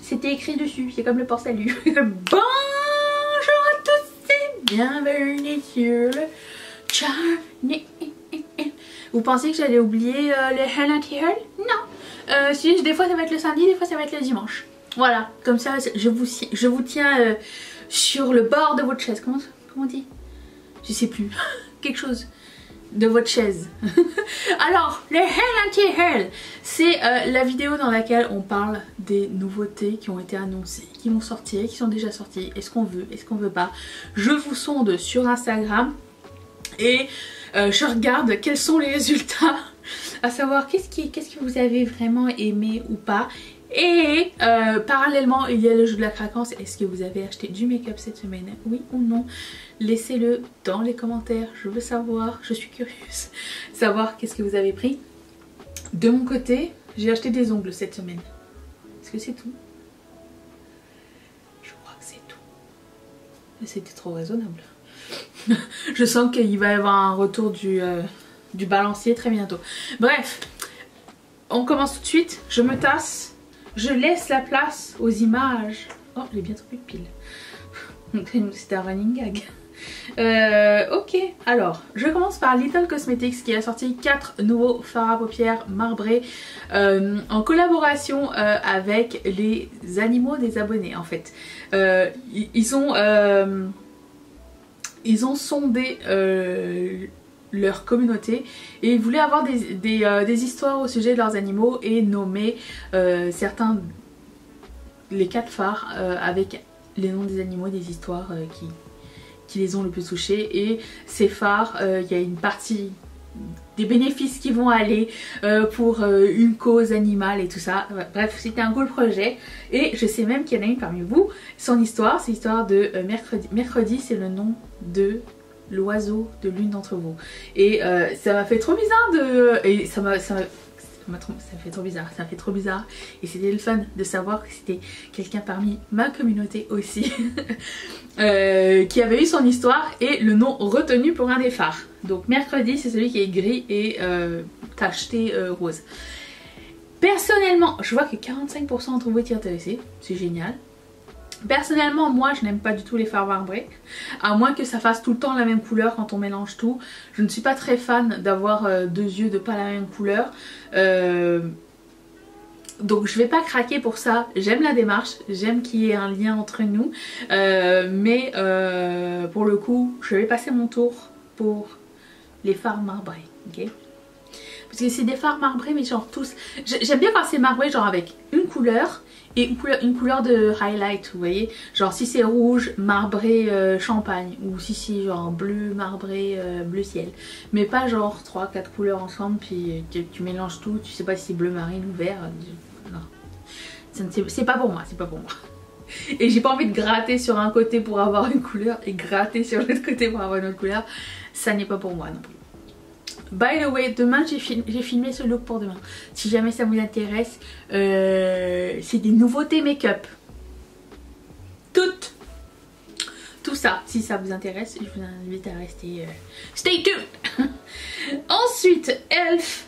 C'était écrit dessus, c'est comme le port salut. Bonjour à tous et bienvenue sur le channel. Vous pensez que j'allais oublier le Hell Anti-Hell? Non. Si, des fois ça va être le samedi, des fois ça va être le dimanche. Voilà, comme ça je vous tiens sur le bord de votre chaise. Comment on dit? Je sais plus. Quelque chose de votre chaise. Alors, le Hell Anti-Hell, c'est la vidéo dans laquelle on parle des nouveautés qui ont été annoncées, qui vont sortir, qui sont déjà sorties. Est-ce qu'on veut, est-ce qu'on veut pas? Je vous sonde sur Instagram et je regarde quels sont les résultats, à savoir qu'est-ce que vous avez vraiment aimé ou pas. Et parallèlement, il y a le jeu de la craquance. Est-ce que vous avez acheté du make-up cette semaine? Oui ou non? Laissez-le dans les commentaires. Je veux savoir, je suis curieuse. Savoir qu'est-ce que vous avez pris. De mon côté, j'ai acheté des ongles cette semaine. Est-ce que c'est tout? Je crois que c'est tout. C'était trop raisonnable. Je sens qu'il va y avoir un retour du balancier très bientôt. Bref, on commence tout de suite. Je me tasse. Je laisse la place aux images. Oh, j'ai bientôt plus de piles. C'était un running gag. Ok, alors je commence par Little Cosmetics qui a sorti 4 nouveaux fards à paupières marbrés en collaboration avec les animaux des abonnés en fait. Ils ont sondé leur communauté et ils voulaient avoir des histoires au sujet de leurs animaux et nommer certains, les 4 fards avec les noms des animaux, des histoires qui les ont le plus touchés. Et ces fards, il y a une partie des bénéfices qui vont aller pour une cause animale et tout ça. Bref, c'était un cool projet et je sais même qu'il y en a une parmi vous. Son histoire, c'est l'histoire de Mercredi. Mercredi, c'est le nom de l'oiseau de l'une d'entre vous. Et ça m'a fait trop bizarre de... Et ça fait trop bizarre, ça fait trop bizarre. Et c'était le fun de savoir que c'était quelqu'un parmi ma communauté aussi qui avait eu son histoire et le nom retenu pour un des fards. Donc Mercredi, c'est celui qui est gris et tacheté rose. Personnellement, je vois que 45% d'entre vous étaient intéressés, c'est génial. Personnellement, moi je n'aime pas du tout les fards marbrés, à moins que ça fasse tout le temps la même couleur quand on mélange tout. Je ne suis pas très fan d'avoir deux yeux de pas la même couleur. Donc je vais pas craquer pour ça. J'aime la démarche, j'aime qu'il y ait un lien entre nous. Mais pour le coup, je vais passer mon tour pour les fards marbrés. Ok ? Parce que c'est des fards marbrés mais genre tous... J'aime bien quand c'est marbré genre avec une couleur et une couleur de highlight, vous voyez. Genre si c'est rouge, marbré champagne, ou si c'est genre bleu, marbré bleu ciel. Mais pas genre 3-4 couleurs ensemble puis tu mélanges tout, tu sais pas si c'est bleu marine ou vert. Non, c'est pas pour moi, c'est pas pour moi. Et j'ai pas envie de gratter sur un côté pour avoir une couleur et gratter sur l'autre côté pour avoir une autre couleur. Ça n'est pas pour moi non plus. By the way, demain j'ai filmé ce look pour demain. Si jamais ça vous intéresse, c'est des nouveautés make-up. Tout ça, si ça vous intéresse, je vous invite à rester. Stay tuned. Ensuite, ELF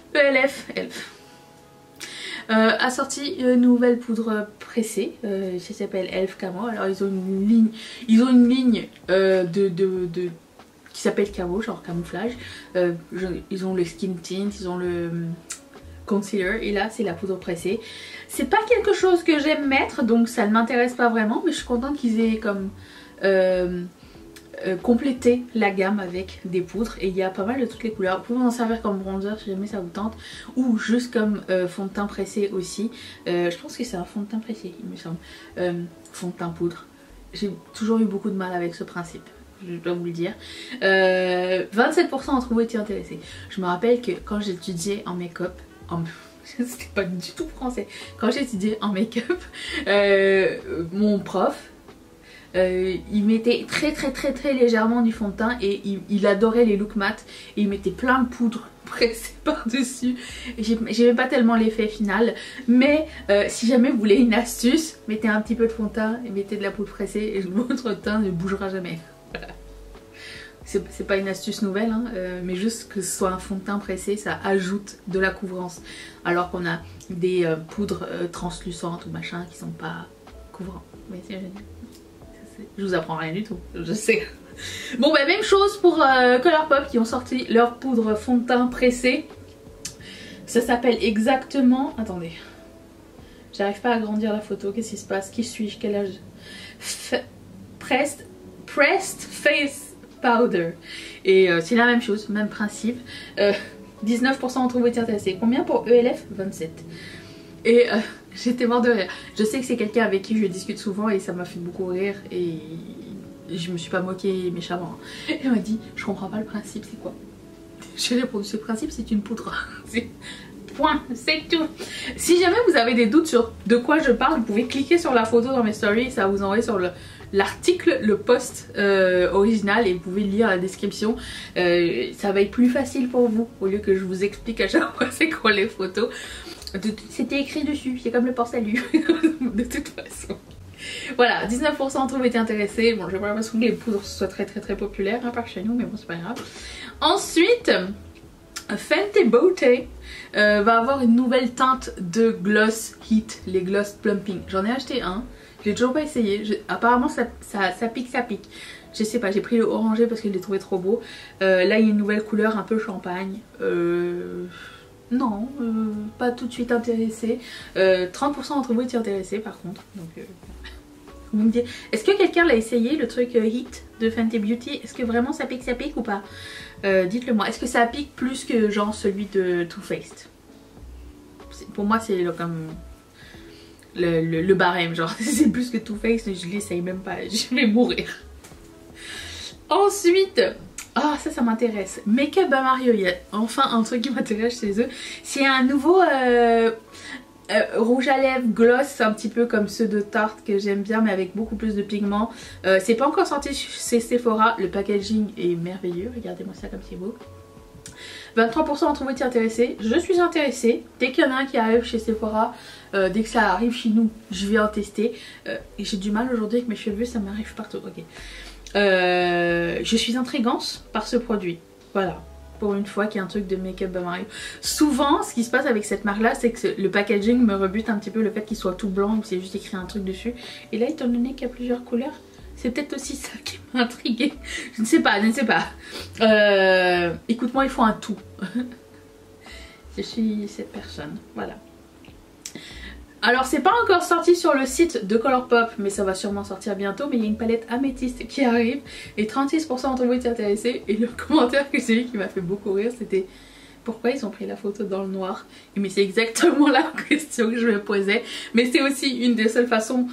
a sorti une nouvelle poudre pressée. Ça s'appelle ELF Camo. Alors ils ont une ligne qui s'appelle Camo, genre camouflage. Ils ont le skin tint, ils ont le concealer et là c'est la poudre pressée. C'est pas quelque chose que j'aime mettre donc ça ne m'intéresse pas vraiment, mais je suis contente qu'ils aient comme complété la gamme avec des poudres et il y a pas mal de toutes les couleurs. Vous pouvez en servir comme bronzer si jamais ça vous tente ou juste comme fond de teint pressé aussi. Je pense que c'est un fond de teint pressé il me semble. Fond de teint poudre. J'ai toujours eu beaucoup de mal avec ce principe. Je dois vous le dire. 27% d'entre vous étaient intéressés. Je me rappelle que quand j'étudiais en make-up, c'était pas du tout français. Quand j'étudiais en make-up, mon prof, il mettait très légèrement du fond de teint et il adorait les looks mat et il mettait plein de poudre pressée par dessus. J'aimais pas tellement l'effet final, mais si jamais vous voulez une astuce, mettez un petit peu de fond de teint et mettez de la poudre pressée et votre teint ne bougera jamais. c'est pas une astuce nouvelle, hein, mais juste que ce soit un fond de teint pressé, ça ajoute de la couvrance. Alors qu'on a des poudres translucentes ou machin qui sont pas couvrants. Mais c'est génial. Je vous apprends rien du tout, je sais. Bon bah même chose pour Colourpop qui ont sorti leur poudre fond de teint pressé. Ça s'appelle exactement... Attendez. J'arrive pas à agrandir la photo, qu'est-ce qui se passe? Qui suis-je? Quel âge? Pressed Face Powder. Et c'est la même chose, même principe. 19% entre vous étiez intéressés. Combien pour ELF? 27. Et j'étais mort de rire. Je sais que c'est quelqu'un avec qui je discute souvent et ça m'a fait beaucoup rire. Et je me suis pas moquée méchamment. Elle m'a dit, je comprends pas le principe, c'est quoi? J'ai répondu, ce principe c'est une poudre. Point, c'est tout. Si jamais vous avez des doutes sur de quoi je parle, vous pouvez cliquer sur la photo dans mes stories, ça va vous envoyer sur l'article, le post original et vous pouvez lire la description. Ça va être plus facile pour vous au lieu que je vous explique à chaque fois c'est quoi les photos. C'était écrit dessus, c'est comme le port salut. De toute façon. Voilà, 19% entre vous étaient intéressés. Bon, j'ai pas l'impression que les poudres soient très populaires, à part chez nous, mais bon, c'est pas grave. Ensuite, Fenty Beauty va avoir une nouvelle teinte de gloss heat, les gloss plumping. J'en ai acheté un, je l'ai toujours pas essayé. Apparemment, ça pique, ça pique. Je sais pas, j'ai pris le orangé parce que je l'ai trouvé trop beau. Là, il y a une nouvelle couleur un peu champagne. Non, pas tout de suite intéressée. 30% d'entre vous étaient intéressés par contre. Donc, vous me dites, est-ce que quelqu'un l'a essayé le truc Heat de Fenty Beauty? Est-ce que vraiment ça pique ou pas? Dites-le moi. Est-ce que ça pique plus que genre celui de Too Faced? Pour moi c'est comme le barème, genre c'est plus que Too Faced, je l'essaye même pas, je vais mourir. Ensuite, ah ça m'intéresse. Make-up by Mario, il y a enfin un truc qui m'intéresse chez eux. C'est un nouveau rouge à lèvres gloss, un petit peu comme ceux de Tarte que j'aime bien mais avec beaucoup plus de pigments. C'est pas encore sorti chez Sephora, le packaging est merveilleux, regardez-moi ça comme c'est beau. 23% d'entre vous étaient intéressés, je suis intéressée. Dès qu'il y en a un qui arrive chez Sephora, dès que ça arrive chez nous, je vais en tester. J'ai du mal aujourd'hui avec mes cheveux, ça m'arrive partout, ok. Je suis intrigante par ce produit, voilà. Pour une fois qu'il y a un truc de Make-up by Mario. Souvent ce qui se passe avec cette marque là c'est que le packaging me rebute un petit peu, le fait qu'il soit tout blanc, c'est juste écrit un truc dessus. Et là étant donné qu'il y a plusieurs couleurs, c'est peut-être aussi ça qui m'a intriguée. Je ne sais pas, écoute-moi, il faut un tout. Je suis cette personne, voilà. Alors c'est pas encore sorti sur le site de Colourpop, mais ça va sûrement sortir bientôt. Mais il y a une palette améthyste qui arrive et 36% d'entre vous étaient intéressés. Et le commentaire que j'ai eu qui m'a fait beaucoup rire, c'était pourquoi ils ont pris la photo dans le noir. Mais c'est exactement la question que je me posais. Mais c'est aussi une des seules façons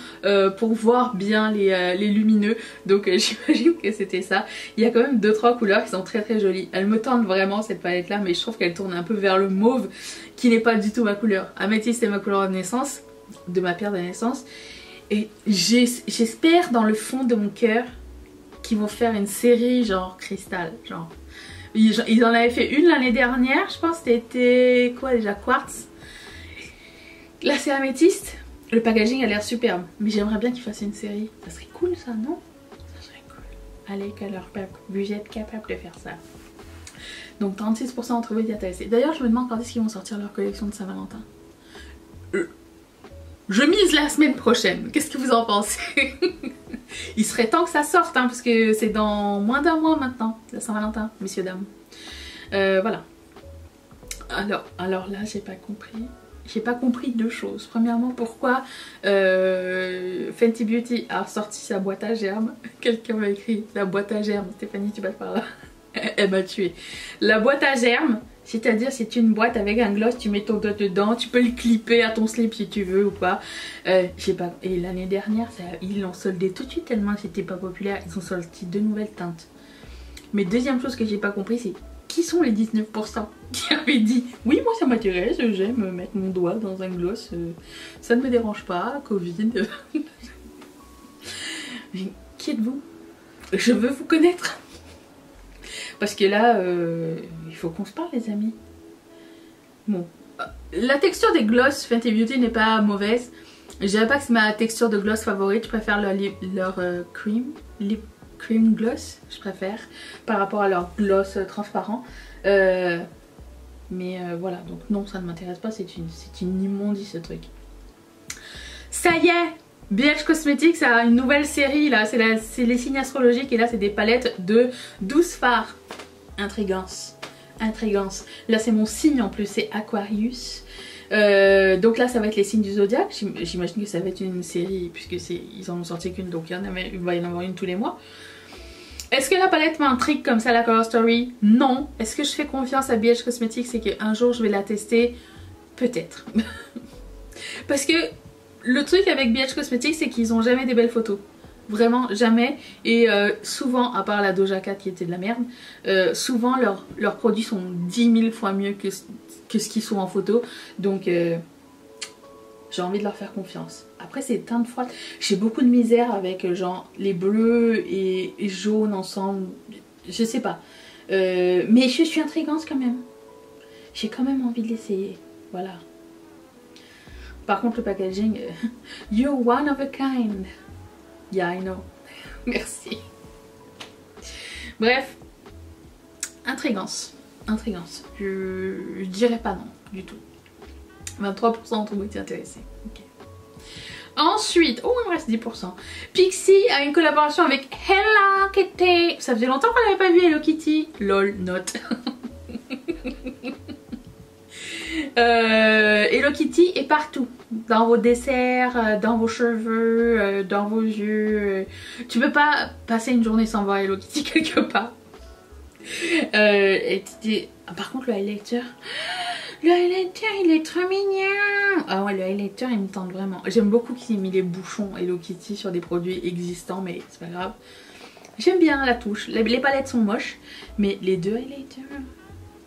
pour voir bien les lumineux. Donc j'imagine que c'était ça. Il y a quand même 2-3 couleurs qui sont très jolies. Elle me tente vraiment cette palette là, mais je trouve qu'elle tourne un peu vers le mauve qui n'est pas du tout ma couleur. Améthyste c'est ma couleur de naissance, de ma pierre de naissance. Et j'espère dans le fond de mon cœur qu'ils vont faire une série genre cristal, genre. Ils en avaient fait une l'année dernière, je pense c'était quoi déjà, quartz. Là c'est améthyste, le packaging a l'air superbe, mais j'aimerais bien qu'ils fassent une série. Ça serait cool ça, non? Ça serait cool. Allez Colourpop, vous êtes capable de faire ça. Donc 36% d'entre vous étaient intéressés. D'ailleurs je me demande quand est-ce qu'ils vont sortir leur collection de Saint-Valentin. Je mise la semaine prochaine, qu'est-ce que vous en pensez? Il serait temps que ça sorte, hein, parce que c'est dans moins d'un mois maintenant, la Saint-Valentin, messieurs, dames. Voilà. Alors là, j'ai pas compris. J'ai pas compris deux choses. Premièrement, pourquoi Fenty Beauty a sorti sa boîte à germes. Quelqu'un m'a écrit la boîte à germes. Stéphanie, tu passes par là. Elle m'a tué. La boîte à germes, c'est-à-dire c'est une boîte avec un gloss, tu mets ton doigt dedans, tu peux le clipper à ton slip si tu veux ou pas. Je sais pas. Et l'année dernière, ils l'ont soldé tout de suite tellement que c'était pas populaire. Ils ont sorti 2 nouvelles teintes. Mais deuxième chose que j'ai pas compris, c'est qui sont les 19% qui avaient dit oui moi ça m'intéresse, j'aime mettre mon doigt dans un gloss, ça ne me dérange pas, Covid. Mais qui êtes-vous? Je veux vous connaître. Parce que là, il faut qu'on se parle les amis. Bon, la texture des gloss Fenty Beauty n'est pas mauvaise. Je dirais pas que c'est ma texture de gloss favorite, je préfère leur cream, lip cream gloss, je préfère, par rapport à leur gloss transparent. Mais voilà, donc non, ça ne m'intéresse pas, c'est une immondice ce truc. Ça y est, BH Cosmetics a une nouvelle série là, c'est les signes astrologiques et là c'est des palettes de 12 fards. Intrigance, intrigance. Là c'est mon signe en plus, c'est Aquarius. Donc là ça va être les signes du zodiaque. J'imagine que ça va être une série puisque ils en ont sorti qu'une, donc il va y en avoir une tous les mois. Est-ce que la palette m'intrigue comme ça, la Color Story? Non. Est-ce que je fais confiance à BH Cosmetics et qu'un jour je vais la tester? Peut-être. Parce que le truc avec BH Cosmetics, c'est qu'ils ont jamais des belles photos. Vraiment jamais. Et souvent, à part la Doja Cat qui était de la merde, souvent leurs produits sont 10 000 fois mieux que ce qu'ils sont en photo. Donc j'ai envie de leur faire confiance. Après c'est teinte froide. J'ai beaucoup de misère avec genre les bleus et jaunes ensemble. Je sais pas. Mais je suis intrigante quand même. J'ai quand même envie de l'essayer. Voilà. Par contre le packaging, you're one of a kind. Yeah, I know. Merci. Bref. Intrigance. Intrigance. Je dirais pas non du tout. 23% d'entre vous étaient intéressés. Okay. Ensuite, oh il me reste 10%. Pixi a une collaboration avec Hello Kitty. Ça faisait longtemps qu'on n'avait pas vu Hello Kitty. Lol, note. Hello Kitty est partout. Dans vos desserts, dans vos cheveux, dans vos yeux. Tu peux pas passer une journée sans voir Hello Kitty quelque part. Par contre le highlighter. Le highlighter il est trop mignon. Ah ouais, le highlighter il me tente vraiment. J'aime beaucoup qu'il ait mis les bouchons Hello Kitty sur des produits existants, mais c'est pas grave. J'aime bien la touche. Les palettes sont moches, mais les deux highlighters.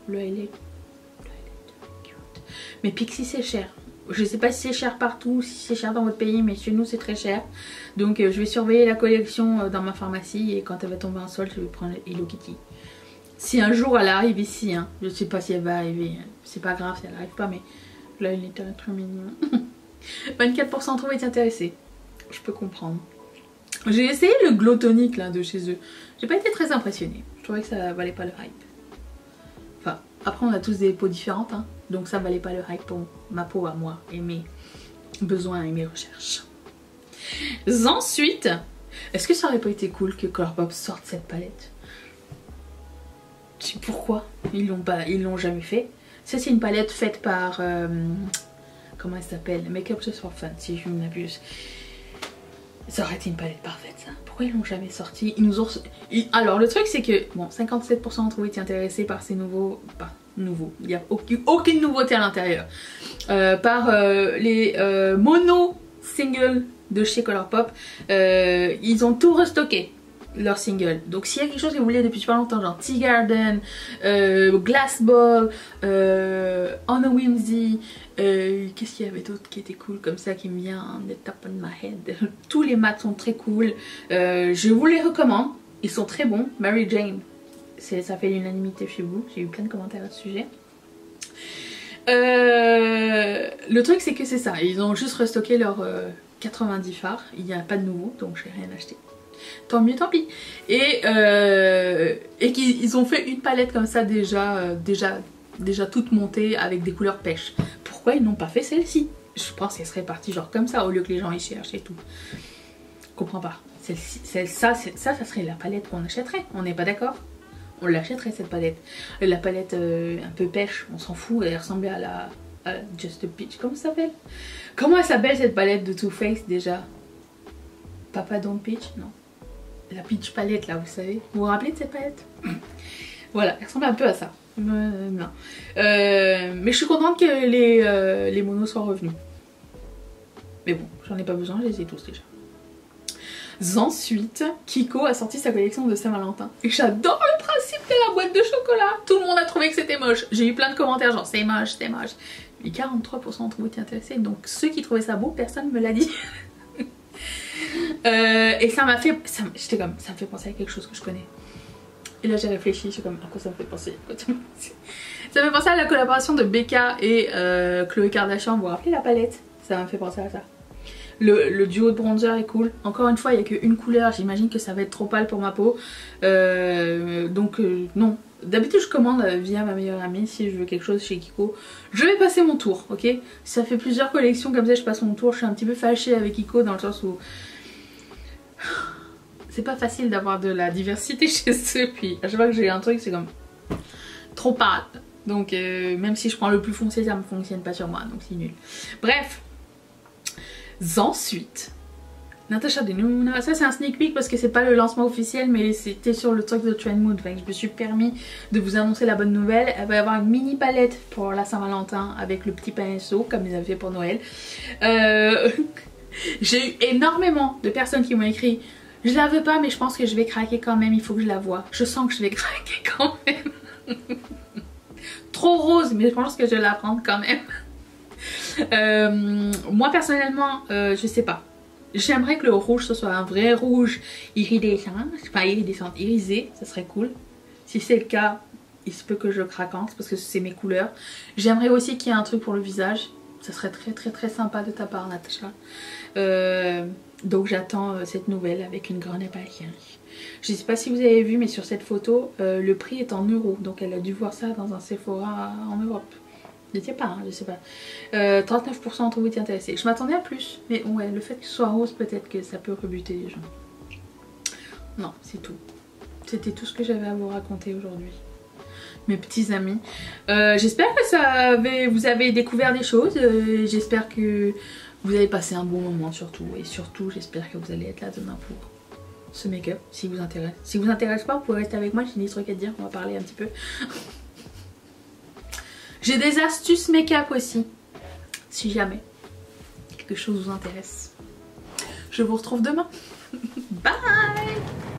Le highlighter cute. Mais Pixi c'est cher. Je sais pas si c'est cher partout, si c'est cher dans votre pays, mais chez nous c'est très cher. Donc je vais surveiller la collection dans ma pharmacie et quand elle va tomber en solde, je vais prendre Hello Kitty. Si un jour elle arrive ici, hein, je sais pas si elle va arriver, c'est pas grave si elle arrive pas, mais là il est très mignon. 24% d'entre vous est intéressé, je peux comprendre. J'ai essayé le glow tonic là de chez eux, j'ai pas été très impressionnée, je trouvais que ça valait pas le hype. Enfin, après on a tous des peaux différentes, hein, donc ça valait pas le hype pour ma peau à moi et mes besoins et mes recherches. Ensuite, est-ce que ça aurait pas été cool que Colourpop sorte cette palette? Pourquoi ils l'ont jamais fait? Ça c'est une palette faite par comment elle s'appelle, Makeup Just for Fun si je ne m'abuse. Ça aurait été une palette parfaite ça. Pourquoi ils l'ont jamais sorti? Ils nous ont... Alors le truc c'est que bon, 57% d'entre vous étaient intéressés par ces nouveaux... Pas nouveaux, il n'y a aucune nouveauté à l'intérieur. Par les mono singles de chez Colourpop. Ils ont tout restocké. Leur single. Donc s'il y a quelque chose que vous voulez depuis super longtemps, genre Tea Garden, Glass Ball, On a Whimsy, qu'est-ce qu'il y avait d'autre qui était cool comme ça qui me vient on the top of my head. Tous les mats sont très cool. Je vous les recommande. Ils sont très bons. Mary Jane, ça fait l'unanimité chez vous. J'ai eu plein de commentaires à ce sujet. Le truc c'est que c'est ça. Ils ont juste restocké leurs 90 fards. Il n'y a pas de nouveau donc j'ai rien acheté. Tant mieux, tant pis. Et qu'ils ont fait une palette comme ça déjà toute montée avec des couleurs pêche. Pourquoi ils n'ont pas fait celle-ci? Je pense qu'elle serait partie genre comme ça au lieu que les gens y cherchent et tout. Je comprends pas. Ça serait la palette qu'on achèterait. On n'est pas d'accord? On l'achèterait cette palette. La palette un peu pêche, on s'en fout. Elle ressemblait à la Just a Peach. Comment ça s'appelle? Comment elle s'appelle cette palette de Too Faced déjà? Papa Don't Peach? Non. La Peach palette là, vous savez. Vous vous rappelez de cette palette? Voilà, elle ressemble un peu à ça. Non. Mais je suis contente que les monos soient revenus. Mais bon, j'en ai pas besoin, je les ai tous déjà. Ensuite, Kiko a sorti sa collection de Saint-Valentin. Et j'adore le principe de la boîte de chocolat. Tout le monde a trouvé que c'était moche. J'ai eu plein de commentaires genre c'est moche, c'est moche. Mais 43% d'entre vous étaient intéressés. Donc ceux qui trouvaient ça beau, personne me l'a dit. Et ça m'a fait... J'étais comme, ça me fait penser à quelque chose que je connais. Et là j'ai réfléchi, je suis comme, à quoi ça me fait penser? Ça me fait penser à la collaboration de Becca et Khloé Kardashian. Vous vous rappelez la palette? Ça m'a fait penser à ça. Le duo de bronzer est cool. Encore une fois, il n'y a qu'une couleur. J'imagine que ça va être trop pâle pour ma peau. Non. D'habitude, je commande via ma meilleure amie si je veux quelque chose chez Kiko. Je vais passer mon tour, ok? Ça fait plusieurs collections comme ça, je passe mon tour. Je suis un petit peu fâchée avec Kiko dans le sens où c'est pas facile d'avoir de la diversité chez eux. Puis à chaque fois que j'ai un truc, c'est comme trop pâle. Donc même si je prends le plus foncé, ça ne fonctionne pas sur moi, donc c'est nul. Bref. Ensuite, Natasha Denona, ça c'est un sneak peek parce que c'est pas le lancement officiel, mais c'était sur le truc de Trend Mood. Enfin, je me suis permis de vous annoncer la bonne nouvelle. Elle va y avoir une mini palette pour la Saint-Valentin avec le petit pinceau comme ils avaient fait pour Noël. J'ai eu énormément de personnes qui m'ont écrit: je la veux pas mais je pense que je vais craquer quand même, il faut que je la voie. Je sens que je vais craquer quand même. Trop rose mais je pense que je vais la prendre quand même. Moi personnellement je sais pas. J'aimerais que le rouge ce soit un vrai rouge iridescent, enfin irisé, ça serait cool. Si c'est le cas, il se peut que je craquante parce que c'est mes couleurs. J'aimerais aussi qu'il y ait un truc pour le visage. Ça serait très sympa de ta part, Natasha. Donc j'attends cette nouvelle avec une grande impatience. Je sais pas si vous avez vu, mais sur cette photo, le prix est en euros. Donc elle a dû voir ça dans un Sephora en Europe. Je sais pas, hein, je sais pas. 39% d'entre vous étaient intéressés. Je m'attendais à plus, mais ouais, le fait que ce soit rose, peut-être que ça peut rebuter les gens. Non, c'est tout. C'était tout ce que j'avais à vous raconter aujourd'hui, mes petits amis. J'espère que vous avez découvert des choses. J'espère que vous avez passé un bon moment surtout. Et surtout, j'espère que vous allez être là demain pour ce make-up, si vous intéresse. Si vous intéresse pas, vous pouvez rester avec moi, j'ai des trucs à dire, on va parler un petit peu. J'ai des astuces make-up aussi, si jamais quelque chose vous intéresse. Je vous retrouve demain. Bye!